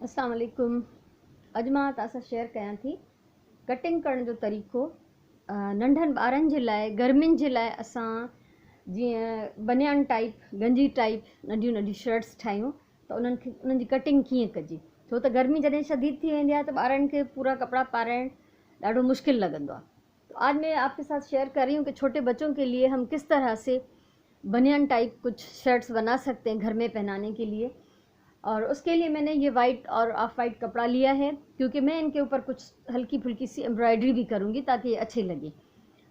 अस्सलाम वालेकुम। अॼु मां तव्हां सां शेयर कयां थी कटिंग करण जो तरीक़ो। नंढनि ॿारनि जे लाइ, गर्मियुनि जे लाइ असां जीअं बनियान टाइप, गंजी टाइप नंढियूं नंढियूं शर्ट्स ठाहियूं त उन्हनि जी कटिंग कीअं कजे। छो त गर्मी जॾहिं शदीद थी वेंदी आहे त ॿारनि खे पूरा कपिड़ा पाराइण ॾाढो मुश्किल लगंदो आहे। तो आज मैं आपके साथ शेयर कर रही हूँ कि छोटे बच्चों के लिए हम किस तरह से बनियान टाइप कुछ शर्ट्स बना सकते हैं घर में पहनाने के लिए। और उसके लिए मैंने ये वाइट और ऑफ वाइट कपड़ा लिया है, क्योंकि मैं इनके ऊपर कुछ हल्की फुल्की सी एम्ब्रॉयडरी भी करूँगी ताकि ये अच्छे लगे।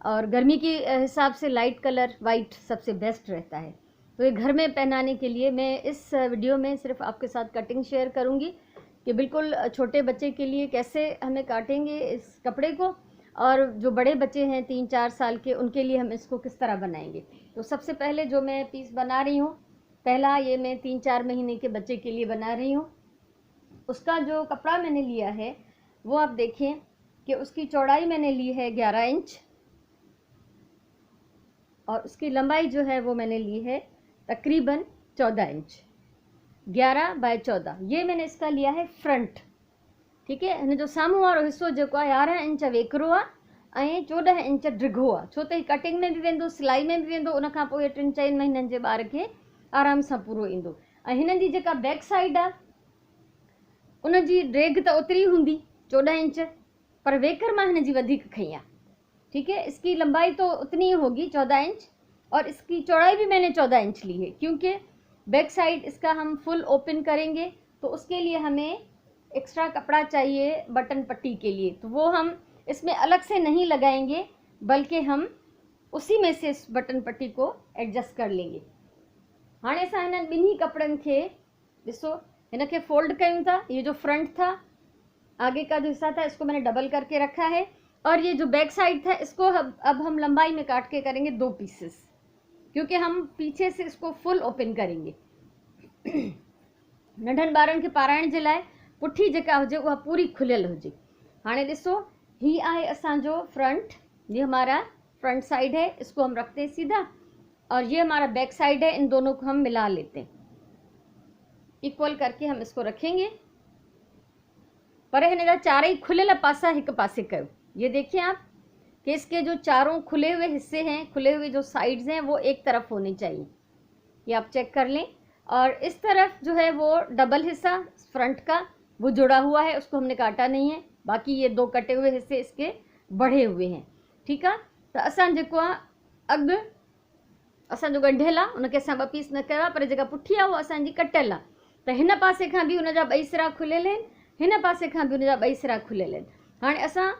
और गर्मी के हिसाब से लाइट कलर वाइट सबसे बेस्ट रहता है। तो ये घर में पहनाने के लिए मैं इस वीडियो में सिर्फ आपके साथ कटिंग शेयर करूँगी कि बिल्कुल छोटे बच्चे के लिए कैसे हमें काटेंगे इस कपड़े को, और जो बड़े बच्चे हैं 3-4 साल के, उनके लिए हम इसको किस तरह बनाएंगे। तो सबसे पहले जो मैं पीस बना रही हूँ, पहला ये मैं 3-4 महीने के बच्चे के लिए बना रही हूँ। उसका जो कपड़ा मैंने लिया है वो आप देखें कि उसकी चौड़ाई मैंने ली है 11 इंच, और उसकी लंबाई जो है वो मैंने ली है तकरीबन 14 इंच। 11 बाय 14 ये मैंने इसका लिया है फ्रंट। ठीक है, हिन जो साम्हूं वारो हिस्सो जेको आहे 11 इंच वेकिरो आहे ऐं 14 इंच डिघो आहे। छो त ही कटिंग में भी वेंदो, सिलाई में भी वेंदो, उन खां पोइ 3-4 महीननि जे ॿार खे आराम सां पूरो ईंदो। ऐं हिन जी जेका बैक साइड आहे उन जी ड्रेग त ओतिरी हूंदी 14 इंच, पर वेकर मां हिन जी वधीक खई आहे। ठीक है, इसकी लंबाई तो उतनी ही होगी 14 इंच, और इसकी चौड़ाई भी मैंने 14 इंच ली है, क्योंकि बैक साइड इसका हम फुल ओपन करेंगे तो उसके लिए हमें एक्स्ट्रा कपड़ा चाहिए बटन पट्टी के लिए। तो वो हम इसमें अलग से नहीं लगाएंगे, बल्कि हम उसी में से इस बटन पट्टी को एडजस्ट कर लेंगे। हाँ, असां हिन ॿिन्ही कपड़न के ॾिसो, हिन के फोल्ड कयूं था। ये जो फ्रंट था, आगे का जो हिस्सा था, इसको मैंने डबल करके रखा है, और ये जो बैक साइड था इसको अब हम लंबाई में काट के करेंगे 2 पीसेस, क्योंकि हम पीछे से इसको फुल ओपन करेंगे। नंढनि ॿारनि खे पाराइण जे लाइ पुठी जेका हुजे उहा पूरी खुलियल हुजे। हाणे ॾिसो, ही आहे असांजो फ्रंट, ये हमारा फ्रंट साइड है, इसको हम रखते हैं सीधा, और ये हमारा बैक साइड है। इन दोनों को हम मिला लेते हैं, इक्वल करके हम इसको रखेंगे। पर हिन जा चारई खुलियल पासा एक पासे कयो। ये देखिए आप कि इसके जो चारों खुले हुए हिस्से हैं, खुले हुए जो साइड्स हैं, वो एक तरफ होने चाहिए। ये आप चेक कर लें। और इस तरफ जो है वो डबल हिस्सा फ्रंट का वो जुड़ा हुआ है, उसको हमने काटा नहीं है। बाकी ये 2 कटे हुए हिस्से इसके बढ़े हुए हैं। ठीक है, तो असां जेको आहे अॻु असांजो ॻंढियल आहे उनखे असां 2 पीस न कयो आहे, पर जेका पुठी आहे उहा असांजी कटियल आहे। त हिन पासे खां बि उनजा 2 सिरा खुलियल आहिनि, हिन पासे खां बि उनजा 2 सिरा खुलियल आहिनि। हाणे असां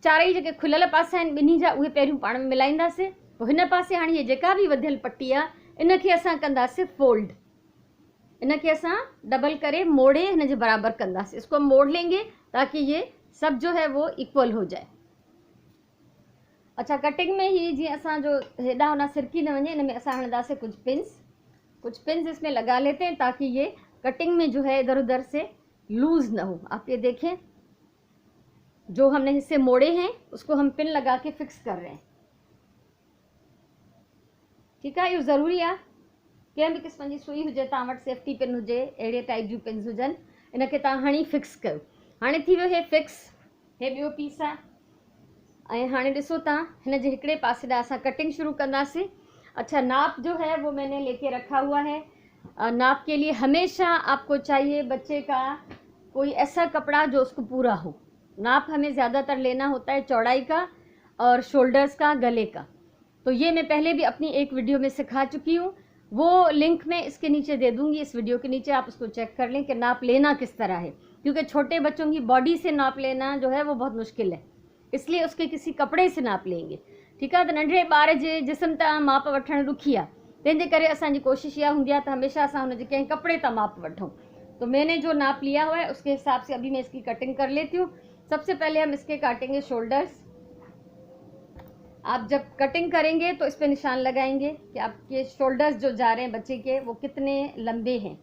चारई जेके खुलियल पासा आहिनि ॿिन्ही जा, उहे पहिरियों पाण में मिलाईंदासीं। पोइ हिन पासे हाणे हीअ जेका बि वधियल पट्टी आहे इनखे असां कंदासीं फोल्ड, इनखे असां डबल करे मोड़े हिन जे बराबर कंदासीं। इसको मोड़ लेंगे ताकि ये सब जो है वो इक्वल हो जाए। अच्छा, कटिंग में ही जी असांजो हेॾा होना सिरकी न वञे, इनमें असां हणंदासीं कुछ पिन्स इसमें लगा लेते हैं ताकि ये कटिंग में जो है इधर उधर से लूज ना हो। आप ये देखें, जो हमने हिस्से मोड़े हैं उसको हम पिन लगा के फिक्स कर रहे हैं। ठीक है, ये ज़रूरी है कंहिं बि क़िस्म जी सुई हुजे तव्हां वटि, सेफ्टी पिन हुजे, अहिड़े टाइप जूं पिन्स हुजनि, इनखे तव्हां हणी फिक्स कयो। हाणे थी वियो हे फिक्स, हे ॿियो पीस आहे। ऐं हाणे ॾिसो तव्हां, हिन जे हिकिड़े पासे ॾांहुं असां कटिंग शुरू कंदासीं। अच्छा, नाप जो है वो मैंने लेके रखा हुआ है। नाप के लिए हमेशा आपको चाहिए बच्चे का कोई ऐसा कपड़ा जो उसको पूरा हो। नाप हमें ज़्यादातर लेना होता है चौड़ाई का और शोल्डर्स का, गले का। तो ये मैं पहले भी अपनी एक वीडियो में सिखा चुकी हूँ, वो लिंक मैं इसके नीचे दे दूँगी, इस वीडियो के नीचे। आप उसको चेक कर लें कि नाप लेना किस तरह है, क्योंकि छोटे बच्चों की बॉडी से नाप लेना जो है वो बहुत मुश्किल है, इसलिए उसके किसी कपड़े से नाप लेंगे। ठीक है, तो नंढे ॿार जे जिस्म तां माप वठणु ॾुखी आहे, तंहिंजे करे असांजी कोशिशि इहा हूंदी आहे त हमेशा असां हुनजे कंहिं कपड़े तां माप वठूं। तो मैंने जो नाप लिया हुआ है उसके हिसाब से अभी मैं इसकी कटिंग कर लेती हूँ। सबसे पहले हम इसके काटेंगे शोल्डर्स। आप जब कटिंग करेंगे तो इस पर निशान लगाएंगे कि आपके शोल्डर्स जो जा रहे हैं बच्चे के वो कितने लंबे हैं।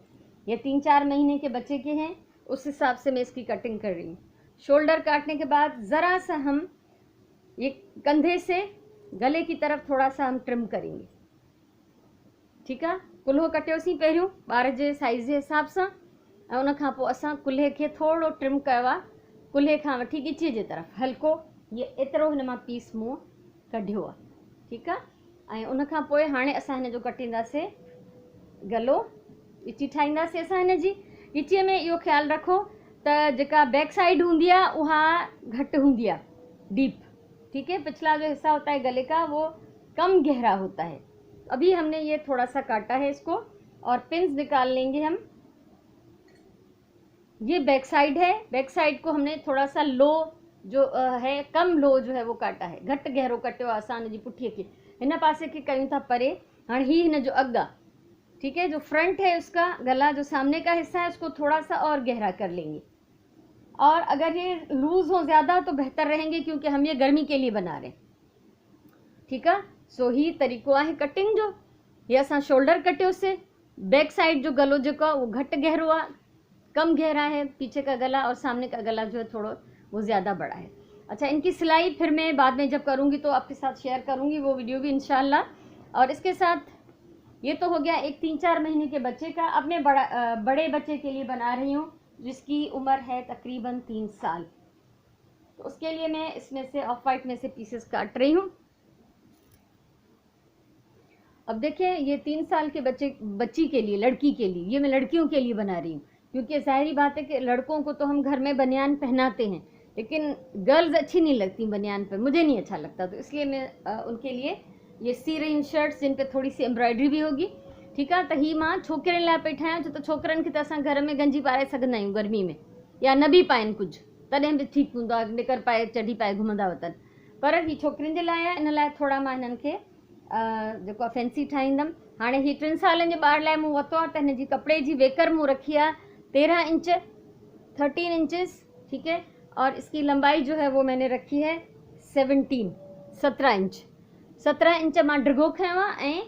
ये 3-4 महीने के बच्चे के हैं, उस हिसाब से मैं इसकी कटिंग कर रही हूँ। शोल्डर काटने के बाद ज़रा सा हम ये कंधे से गले की तरफ थोड़ा सा हम ट्रिम करेंगे। ठीक है, कुल्हो कटियोसीं पहिरियों ॿार जे साइज़ जे हिसाब सां। ऐं उन खां पोइ असां कुल्हे खे थोरो ट्रिम कयो आहे, कुल्हे खां वठी ॻिचीअ जे तरफ़ हल्को, ये एतिरो हिन मां पीस मूं कढियो आहे, ठीकु आहे। ऐं उन खां पोइ हाणे असां हिन जो कटींदासीं गलो, ॻिची ठाहींदासीं असां हिन जी। ॻिचीअ में इहो ख़्यालु रखो त जेका बैक साइड हूंदी आहे उहा घटि हूंदी आहे, डीप, ठीक है। पिछला जो हिस्सा होता है गले का वो कम गहरा होता है। अभी हमने ये थोड़ा सा काटा है इसको, और पिंस निकाल लेंगे हम। ये बैक साइड है, बैक साइड को हमने थोड़ा सा लो जो है, कम लो जो है वो काटा है, घट गहरो कटियो आसान जी पुठीअ खे। हिन पासे खे कयूं था परे। हाणे ही हिन जो अॻु आहे, ठीक है। जो फ्रंट है उसका गला, जो सामने का हिस्सा है उसको थोड़ा सा और गहरा कर लेंगे। और अगर ये लूज हो ज़्यादा तो बेहतर रहेंगे, क्योंकि हम ये गर्मी के लिए बना रहे हैं, ठीक है। सो ही तरीक़ो आहे कटिंग जो। ये असां शोल्डर कटियो से, बैक साइड जो गलो जो का वो घट गहरो आहे, कम गहरा है पीछे का गला, और सामने का गला जो है थोड़ा वो ज़्यादा बड़ा है। अच्छा, इनकी सिलाई फिर मैं बाद में जब करूँगी तो आपके साथ शेयर करूँगी वो वीडियो भी इंशाल्लाह। और इसके साथ ये तो हो गया एक 3-4 महीने के बच्चे का। अब मैं बड़े बच्चे के लिए बना रही हूँ जिसकी उम्र है तकरीबन 3 साल। तो उसके लिए मैं इसमें से ऑफ वाइट में से पीसेस काट रही हूँ। अब देखिए, ये 3 साल के बच्ची के लिए, लड़की के लिए, ये मैं लड़कियों के लिए बना रही हूँ, क्योंकि जाहिर बात है कि लड़कों को तो हम घर में बनियान पहनाते हैं, लेकिन गर्ल्स अच्छी नहीं लगती बनियान पर, मुझे नहीं अच्छा लगता। तो इसलिए मैं उनके लिए ये सी रही हूँ शर्ट्स जिन पे थोड़ी सी एम्ब्रॉयडरी भी होगी, ठीक है। त ही मां छोकिरनि लाइ पई ठाहियां, छो त छोकिरनि खे त असां घर में गंजी पाए सघंदा आहियूं गर्मी में, या न बि पाइनि कुझु, तॾहिं बि ठीकु हूंदो आहे, निकर पाए चढ़ी पाए घुमंदा वतन। पर ही छोकिरियुनि जे लाइ आहे, इन लाइ थोड़ा मां हिननि खे जेको आहे फैंसी ठाहींदमि। हाणे ही 3 सालनि जे ॿार लाइ मूं वरितो आहे, त हिन जी कपिड़े जी वेकर मूं रखी आहे 13 इंच, 13 इंचेस, ठीक है। और इसकी लंबाई जो है वो मैंने रखी है 17 इंच। 17 इंच मां ड्रिगो खयो आहे ऐं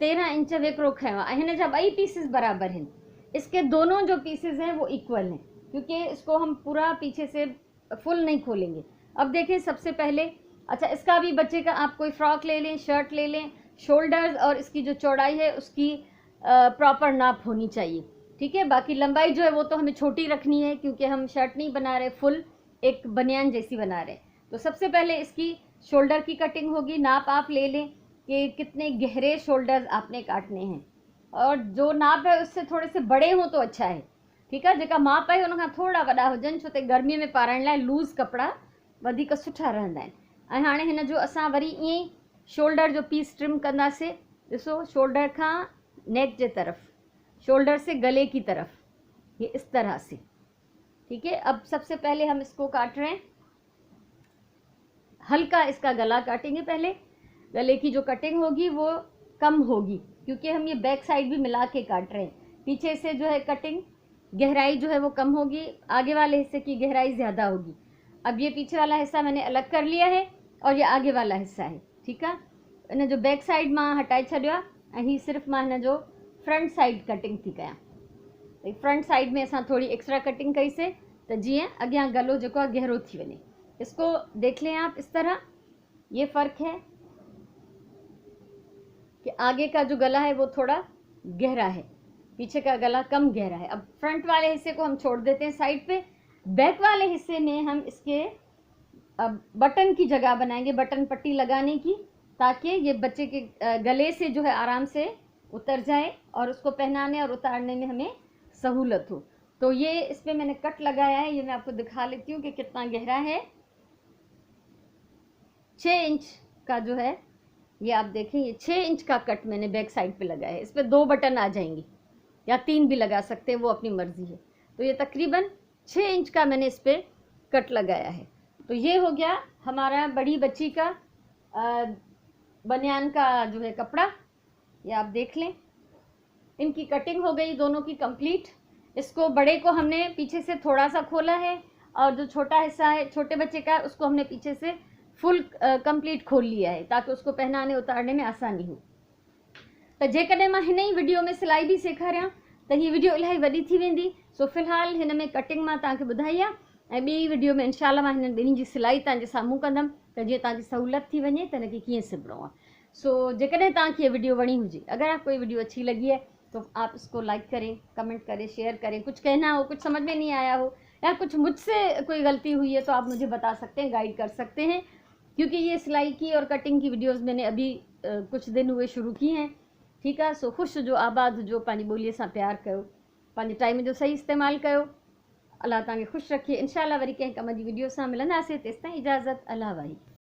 13 इंच वेकरो खयो आहे। हिन जा ॿई पीसेस बराबर हैं, इसके दोनों जो पीसेस हैं वो इक्वल हैं, क्योंकि इसको हम पूरा पीछे से फुल नहीं खोलेंगे। अब देखें, सबसे पहले, अच्छा, इसका भी बच्चे का आप कोई फ्रॉक ले लें, शर्ट ले लें, शोल्डर्स और इसकी जो चौड़ाई है उसकी प्रॉपर नाप होनी चाहिए, ठीक है। बाकी लंबाई जो है वो तो हमें छोटी रखनी है, क्योंकि हम शर्ट नहीं बना रहे, फुल एक बनियान जैसी बना रहे। तो सबसे पहले इसकी शोल्डर की कटिंग होगी। नाप आप ले लें कि कितने गहरे शोल्डर्स आपने काटने हैं, और जो नाप है उससे थोड़े से बड़े हों तो अच्छा है, ठीक है। जेका माप है उनखां थोड़ा वॾा हुजनि, छो त गर्मीअ में पाराइण लाइ लूज़ कपिड़ा वधीक सुठा रहंदा आहिनि। ऐं हाणे हिन जो असां वरी ईअं ई शोल्डर जो पीस ट्रिम कंदासीं। ॾिसो, शोल्डर खां नेक जे तरफ, शोल्डर से गले की तरफ, ये इस तरह से, ठीक है। अब सबसे पहले हम इसको काट रहे हैं, हल्का इसका गला काटेंगे पहले। गले की जो कटिंग होगी वो कम होगी, क्योंकि हम ये बैक साइड भी मिला के काट रहे हैं। पीछे से जो है कटिंग गहराई जो है वो कम होगी, आगे वाले हिस्से की गहराई ज़्यादा होगी। अब ये पीछे वाला हिस्सा मैंने अलग कर लिया है, और ये आगे वाला हिस्सा है, ठीक है। इन जो बैक साइड मां हटाए छॾियो आहे, ऐं ही सिर्फ़ु मां हिन जो फ्रंट साइड कटिंग थी कयां। फ्रंट साइड में असां थोड़ी एक्स्ट्रा कटिंग कईसीं, त जीअं अॻियां गलो जेको आहे गहरो थी वञे। इसको देख लें आप, इस तरह ये फ़र्क है कि आगे का जो गला है वो थोड़ा गहरा है, पीछे का गला कम गहरा है। अब फ्रंट वाले हिस्से को हम छोड़ देते हैं साइड पे। बैक वाले हिस्से में हम इसके बटन की जगह बनाएंगे, बटन पट्टी लगाने की, ताकि ये बच्चे के गले से जो है आराम से उतर जाए और उसको पहनाने और उतारने में हमें सहूलत हो। तो ये इस पर मैंने कट लगाया है, ये मैं आपको दिखा लेती हूँ कि कितना गहरा है। 6 इंच का जो है ये आप देखें, ये 6 इंच का कट मैंने बैक साइड पे लगाया है। इस पर 2 बटन आ जाएंगे, या 3 भी लगा सकते हैं, वो अपनी मर्जी है। तो ये तकरीबन 6 इंच का मैंने इस पर कट लगाया है। तो ये हो गया हमारा बड़ी बच्ची का बनियान का जो है कपड़ा, ये आप देख लें। इनकी कटिंग हो गई दोनों की कंप्लीट। इसको बड़े को हमने पीछे से थोड़ा सा खोला है, और जो छोटा हिस्सा है छोटे बच्चे का, उसको हमने पीछे से फुल कंप्लीट खोल लिया है, ताकि उसको पहनाने उतारने में आसानी हो। तो जेकॾहिं मां हिन ई वीडियो में सिलाई भी सेखारियां त हीअ वीडियो इलाही वॾी थी वेंदी। सो फ़िलहाल हिन में कटिंग मां तव्हांखे ॿुधाई आहे, ऐं ॿी वीडियो में इंशाल्लाह मां हिन ॿिन्ही जी सिलाई तव्हांजे साम्हूं कंदमि, त जीअं तव्हांजी सहूलियत थी वञे त हिनखे कीअं सिबणो आहे। सो जेकॾहिं तव्हांखे हीअ वीडियो वणी हुजे, अगर आपको ये वीडियो अच्छी लगी है तो आप इसको लाइक करें, कमेंट करें, शेयर करें। कुछ कहना हो, कुछ समझ में नहीं आया हो, या कुछ मुझसे कोई गलती हुई है तो आप मुझे बता सकते हैं, गाइड कर सकते हैं। क्योंकि ये सिलाई की और कटिंग की वीडियोस मैंने अभी कुछ दिन हुए शुरू की हैं। ठीक है, सो ख़ुशि जो आबाद जो पंहिंजी ॿोलीअ सां प्यार कयो, पंहिंजे टाइम जो सही इस्तेमालु कयो। अल्लाह तव्हांखे ख़ुशि रखे। इंशाल्लाह वरी कंहिं कम जी वीडियो सां मिलंदासीं। तेसिताईं इजाज़त, अल्लाह वाही।